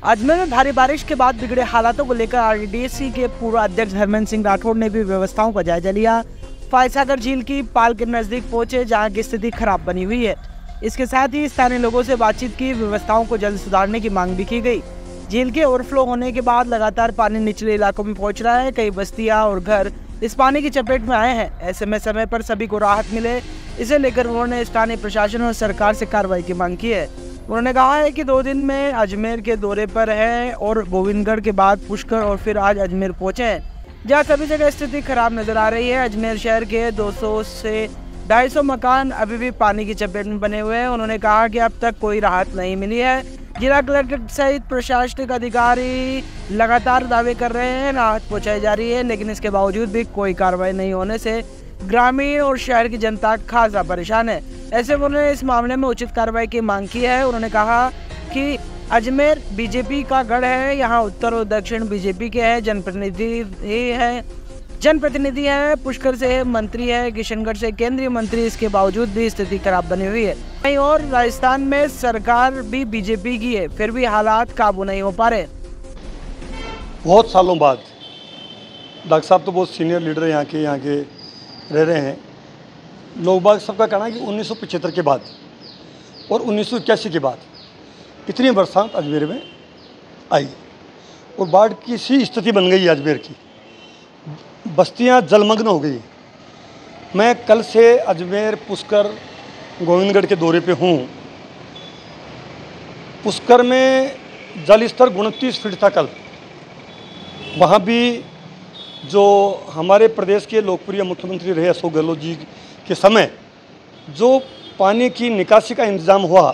अजमेर में भारी बारिश के बाद बिगड़े हालातों को लेकर आरडीसी के पूर्व अध्यक्ष धर्मेंद्र सिंह राठौड़ ने भी व्यवस्थाओं का जायजा लिया। फायसागर झील की पाल के नजदीक पहुंचे, जहां की स्थिति खराब बनी हुई है। इसके साथ ही स्थानीय लोगों से बातचीत की, व्यवस्थाओं को जल्द सुधारने की मांग भी की गई। झील के ओवरफ्लो होने के बाद लगातार पानी निचले इलाकों में पहुंच रहा है। कई बस्तियां और घर इस पानी की चपेट में आए हैं। ऐसे में समय पर सभी को राहत मिले, इसे लेकर उन्होंने स्थानीय प्रशासन और सरकार से कार्रवाई की मांग की है। उन्होंने कहा है कि 2 दिन में अजमेर के दौरे पर हैं और गोविंदगढ़ के बाद पुष्कर और फिर आज अजमेर पहुंचे हैं, जहां सभी जगह स्थिति खराब नजर आ रही है। अजमेर शहर के 200 से 250 मकान अभी भी पानी की चपेट में बने हुए हैं। उन्होंने कहा कि अब तक कोई राहत नहीं मिली है। जिला कलेक्टर सहित प्रशासनिक अधिकारी लगातार दावे कर रहे हैं राहत पहुंचाई जा रही है, लेकिन इसके बावजूद भी कोई कार्रवाई नहीं होने से ग्रामीण और शहर की जनता खासा परेशान है। ऐसे में उन्होंने इस मामले में उचित कार्रवाई की मांग की है। उन्होंने कहा कि अजमेर बीजेपी का गढ़ है, यहाँ उत्तर और दक्षिण बीजेपी के हैं, जनप्रतिनिधि है, पुष्कर से मंत्री है, किशनगढ़ से केंद्रीय मंत्री। इसके बावजूद भी स्थिति खराब बनी हुई है। वहीं और राजस्थान में सरकार भी बीजेपी की है, फिर भी हालात काबू नहीं हो पा रहे। बहुत सालों बाद डॉक्टर साहब तो बहुत सीनियर लीडर यहाँ के रह रहे हैं। लोग बाग सबका कहना है कि 1975 के बाद और 1981 के बाद इतनी बरसात अजमेर में आई और बाढ़ की सी स्थिति बन गई है। अजमेर की बस्तियां जलमग्न हो गई। मैं कल से अजमेर, पुष्कर, गोविंदगढ़ के दौरे पे हूँ। पुष्कर में जल स्तर 29 फीट था कल। वहाँ भी जो हमारे प्रदेश के लोकप्रिय मुख्यमंत्री रहे अशोक गहलोत जी के समय जो पानी की निकासी का इंतज़ाम हुआ,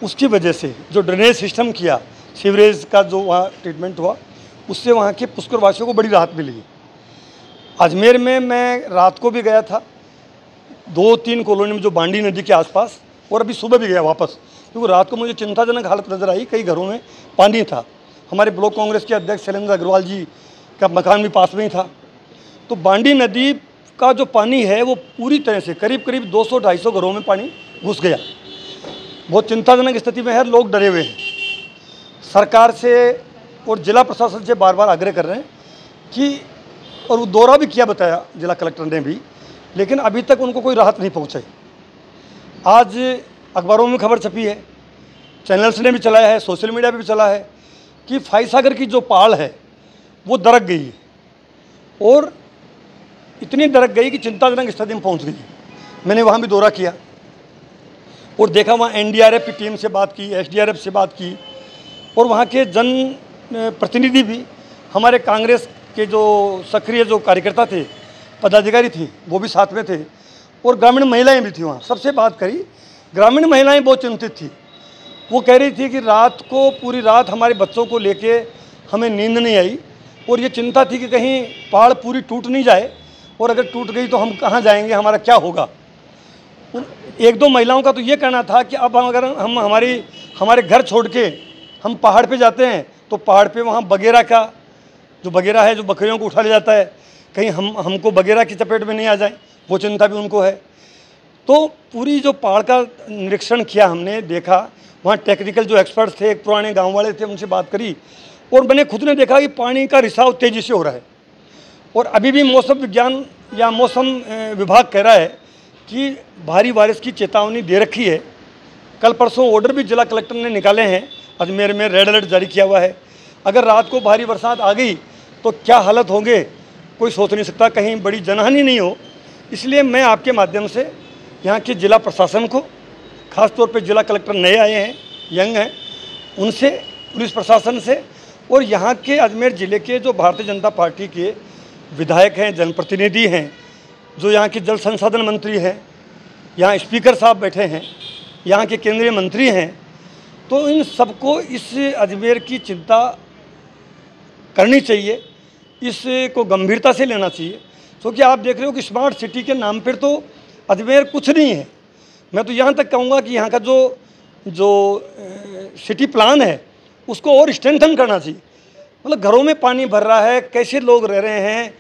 उसकी वजह से जो ड्रेनेज सिस्टम किया, सीवरेज का जो वहाँ ट्रीटमेंट हुआ, उससे वहाँ के पुष्कर वासियों को बड़ी राहत मिली। अजमेर में मैं रात को भी गया था 2-3 कॉलोनी में जो बांडी नदी के आसपास, और अभी सुबह भी गया वापस, क्योंकि रात को मुझे चिंताजनक हालत नज़र आई। कई घरों में पानी था। हमारे ब्लॉक कांग्रेस के अध्यक्ष शैलेंद्र अग्रवाल जी का मकान भी पास में ही था। तो बांडी नदी का जो पानी है वो पूरी तरह से करीब 200-250 घरों में पानी घुस गया। बहुत चिंताजनक स्थिति में है, लोग डरे हुए हैं। सरकार से और जिला प्रशासन से बार बार आग्रह कर रहे हैं कि, और वो दौरा भी किया, बताया जिला कलेक्टर ने भी, लेकिन अभी तक उनको कोई राहत नहीं पहुंचाई। आज अखबारों में खबर छपी है, चैनल्स ने भी चलाया है, सोशल मीडिया पे भी चला है कि फायसागर की जो पहाड़ है वो दरक गई है और इतनी दरक गई कि चिंताजनक स्थिति में पहुंच गई। मैंने वहाँ भी दौरा किया और देखा, वहाँ एनडीआरएफ की टीम से बात की, एसडीआरएफ से बात की, और वहाँ के जन प्रतिनिधि भी, हमारे कांग्रेस के जो सक्रिय जो कार्यकर्ता थे, पदाधिकारी थे, वो भी साथ में थे, और ग्रामीण महिलाएं भी थी। वहाँ सबसे बात करी। ग्रामीण महिलाएं बहुत चिंतित थी। वो कह रही थी कि रात को पूरी रात हमारे बच्चों को लेके हमें नींद नहीं आई, और ये चिंता थी कि कहीं पहाड़ पूरी टूट नहीं जाए, और अगर टूट गई तो हम कहाँ जाएंगे, हमारा क्या होगा। 1-2 महिलाओं का तो ये कहना था कि अब अगर हम हमारे घर छोड़ के हम पहाड़ पे जाते हैं तो पहाड़ पे वहाँ बगेरा का जो बगेरा है, जो बकरियों को उठा ले जाता है, कहीं हमको बगेरा की चपेट में नहीं आ जाए, वो चिंता भी उनको है। तो पूरी जो पहाड़ का निरीक्षण किया हमने, देखा, वहाँ टेक्निकल जो एक्सपर्ट्स थे, एक पुराने गाँव वाले थे, उनसे बात करी, और मैंने खुद ने देखा कि पानी का रिसाव तेज़ी से हो रहा है। और अभी भी मौसम विज्ञान या मौसम विभाग कह रहा है कि भारी बारिश की चेतावनी दे रखी है। कल परसों ऑर्डर भी जिला कलेक्टर ने निकाले हैं। अजमेर में रेड अलर्ट जारी किया हुआ है। अगर रात को भारी बरसात आ गई तो क्या हालत होंगे, कोई सोच नहीं सकता, कहीं बड़ी जनहानि नहीं हो। इसलिए मैं आपके माध्यम से यहाँ के जिला प्रशासन को, खासतौर पर जिला कलेक्टर नए आए हैं, यंग हैं, उनसे, पुलिस प्रशासन से, और यहाँ के अजमेर ज़िले के जो भारतीय जनता पार्टी के विधायक हैं, जनप्रतिनिधि हैं, जो यहाँ के जल संसाधन मंत्री हैं, यहाँ स्पीकर साहब बैठे हैं, यहाँ के केंद्रीय मंत्री हैं, तो इन सबको इस अजमेर की चिंता करनी चाहिए, इसको गंभीरता से लेना चाहिए। क्योंकि आप देख रहे हो कि स्मार्ट सिटी के नाम पर तो अजमेर कुछ नहीं है। मैं तो यहाँ तक कहूँगा कि यहाँ का जो सिटी प्लान है उसको और स्ट्रेंथन करना चाहिए। मतलब घरों में पानी भर रहा है, कैसे लोग रह रहे हैं,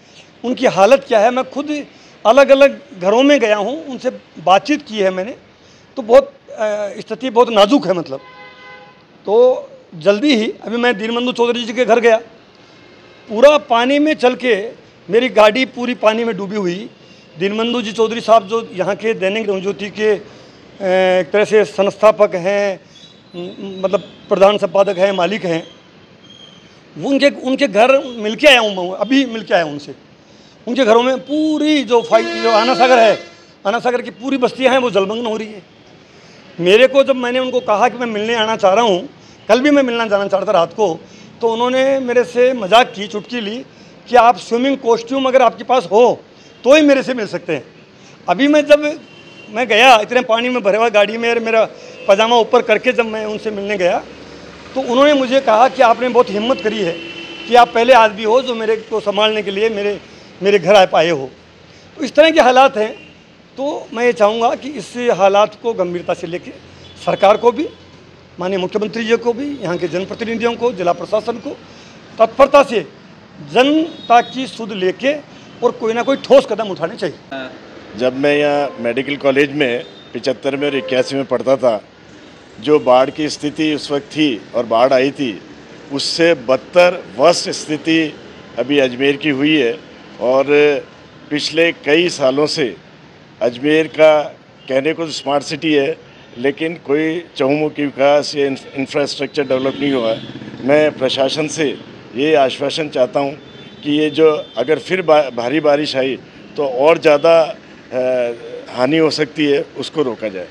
उनकी हालत क्या है। मैं खुद अलग अलग घरों में गया हूँ, उनसे बातचीत की है मैंने, तो बहुत स्थिति बहुत नाजुक है। मतलब तो जल्दी ही अभी मैं दीनबंधु चौधरी जी के घर गया, पूरा पानी में चल के मेरी गाड़ी पूरी पानी में डूबी हुई। दीनबंधु जी चौधरी साहब जो यहाँ के दैनिक नवज्योति के एक तरह से संस्थापक हैं, मतलब प्रधान संपादक हैं, मालिक हैं, उनके घर मिल के आया हूँ मैं, अभी मिल के आया हूँ उनसे। उनके घरों में पूरी जो आना सागर है, आना सागर की पूरी बस्तियाँ हैं वो जलमग्न हो रही है। मेरे को जब मैंने उनको कहा कि मैं मिलने आना चाह रहा हूँ, कल भी मैं मिलना जाना चाह रहा था रात को, तो उन्होंने मेरे से मजाक की, चुटकी ली कि आप स्विमिंग कॉस्ट्यूम अगर आपके पास हो तो ही मेरे से मिल सकते हैं। अभी जब मैं गया इतने पानी में भरे हुआ गाड़ी में, मेरा पजामा ऊपर करके जब मैं उनसे मिलने गया तो उन्होंने मुझे कहा कि आपने बहुत हिम्मत करी है कि आप पहले आदमी हो जो मेरे को संभालने के लिए मेरे घर आ पाए हो। तो इस तरह के हालात हैं। तो मैं ये चाहूँगा कि इस हालात को गंभीरता से लेके सरकार को भी, माननीय मुख्यमंत्री जी को भी, यहाँ के जनप्रतिनिधियों को, जिला प्रशासन को तत्परता से जनता की सुध लेके और कोई ना कोई ठोस कदम उठाने चाहिए। जब मैं यहाँ मेडिकल कॉलेज में 75 में और 81 में पढ़ता था, जो बाढ़ की स्थिति उस वक्त थी और बाढ़ आई थी, उससे बदतर वर्स्ट स्थिति अभी अजमेर की हुई है। और पिछले कई सालों से अजमेर का कहने को स्मार्ट सिटी है, लेकिन कोई चहुमुखी विकास या इंफ्रास्ट्रक्चर डेवलप नहीं हुआ है। मैं प्रशासन से ये आश्वासन चाहता हूँ कि ये जो अगर फिर भारी बारिश आई तो और ज़्यादा हानि हो सकती है, उसको रोका जाए।